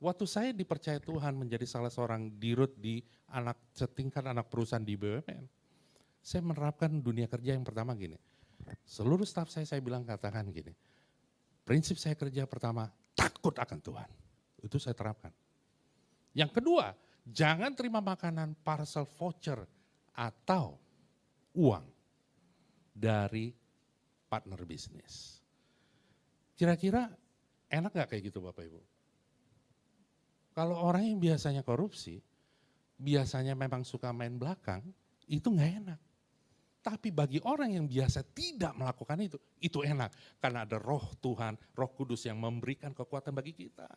Waktu saya dipercaya Tuhan menjadi salah seorang dirut di setingkat anak perusahaan di BUMN, saya menerapkan dunia kerja yang pertama gini. Seluruh staf saya bilang katakan gini, prinsip saya kerja pertama, takut akan Tuhan. Itu saya terapkan. Yang kedua, jangan terima makanan parcel voucher atau uang dari partner bisnis. Kira-kira enak gak kayak gitu Bapak Ibu? Kalau orang yang biasanya korupsi, biasanya memang suka main belakang, itu gak enak. Tapi bagi orang yang biasa tidak melakukan itu enak. Karena ada roh Tuhan, roh kudus yang memberikan kekuatan bagi kita.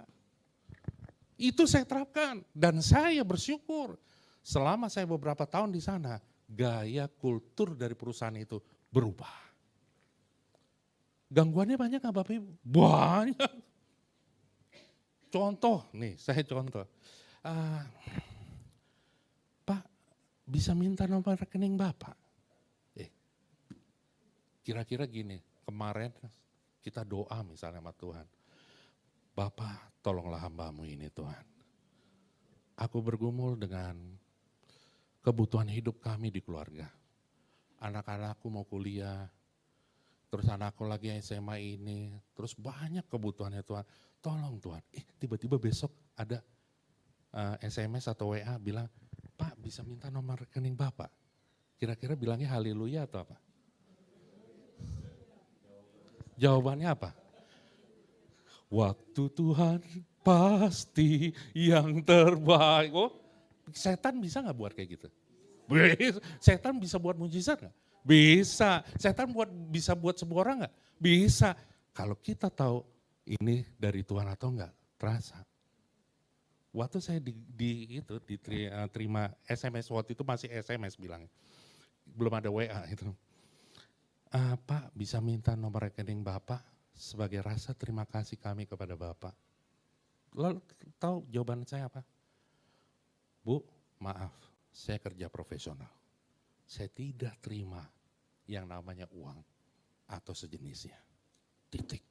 Itu saya terapkan dan saya bersyukur selama saya beberapa tahun di sana, gaya kultur dari perusahaan itu berubah. Gangguannya banyak gak Bapak Ibu? Banyak. Contoh nih, saya contoh. Pak, bisa minta nomor rekening Bapak? Kira-kira gini, kemarin kita doa misalnya sama Tuhan. Bapak, tolonglah hamba-Mu ini Tuhan. Aku bergumul dengan kebutuhan hidup kami di keluarga. Anak-anakku mau kuliah, terus anakku lagi SMA ini, terus banyak kebutuhannya Tuhan. Tolong Tuhan, tiba-tiba besok ada SMS atau WA bilang, Pak bisa minta nomor rekening Bapak. Kira-kira bilangnya haleluya atau apa? Jawabannya apa? Waktu Tuhan pasti yang terbaik. Oh, setan bisa gak buat kayak gitu? Bisa. Setan bisa buat mujizat gak? Bisa. Setan bisa buat sebuah orang gak? Bisa. Kalau kita tahu ini dari Tuhan atau enggak, terasa. Waktu saya diterima SMS, waktu itu masih SMS bilangnya. Belum ada WA itu. Pak bisa minta nomor rekening Bapak sebagai rasa terima kasih kami kepada Bapak. Lalu tahu jawaban saya apa? Bu, maaf, saya kerja profesional. Saya tidak terima yang namanya uang atau sejenisnya. Titik.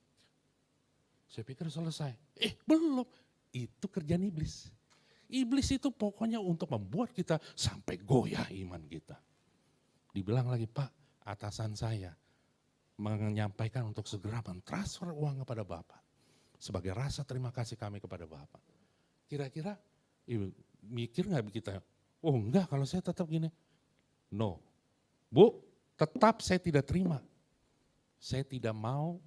Saya pikir selesai. Belum. Itu kerjaan iblis. Iblis itu pokoknya untuk membuat kita sampai goyah iman kita. Dibilang lagi, Pak, atasan saya menyampaikan untuk segera mentransfer uang kepada Bapak. Sebagai rasa terima kasih kami kepada Bapak. Kira-kira mikir gak kita? Oh enggak, kalau saya tetap gini. No. Bu, tetap saya tidak terima. Saya tidak mau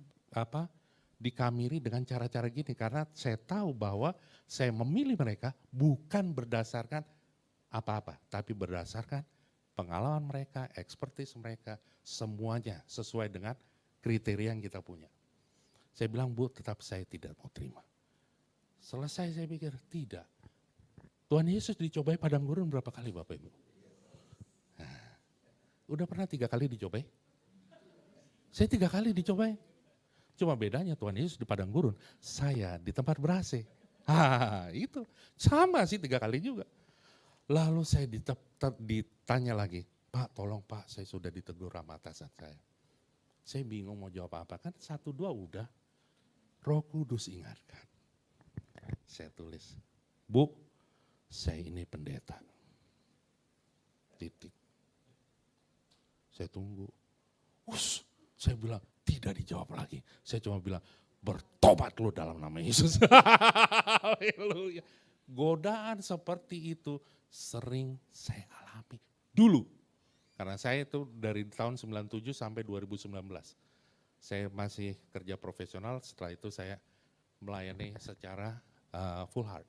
dikamiri dengan cara-cara gini. Karena saya tahu bahwa saya memilih mereka bukan berdasarkan apa-apa. Tapi berdasarkan pengalaman mereka, expertise mereka, semuanya sesuai dengan kriteria yang kita punya. Saya bilang, Bu, tetap saya tidak mau terima. Selesai saya pikir, tidak. Tuhan Yesus dicobai padang gurun berapa kali Bapak Ibu? Nah, udah pernah 3 kali dicobai? Saya 3 kali dicobai. Cuma bedanya Tuhan Yesus di padang gurun, saya di tempat ber-AC. Itu sama sih 3 kali juga. Lalu saya ditanya lagi, Pak tolong Pak, saya sudah ditegur sama atasan saya. Saya bingung mau jawab apa, kan 1, 2 udah. Roh Kudus ingatkan. Saya tulis, Bu, saya ini pendeta. Titik. Saya tunggu. Saya bilang, tidak dijawab lagi. Saya cuma bilang, bertobat lo dalam nama Yesus. Haleluya. Godaan seperti itu sering saya alami dulu. Karena saya itu dari tahun 97 sampai 2019. Saya masih kerja profesional, setelah itu saya melayani secara full heart.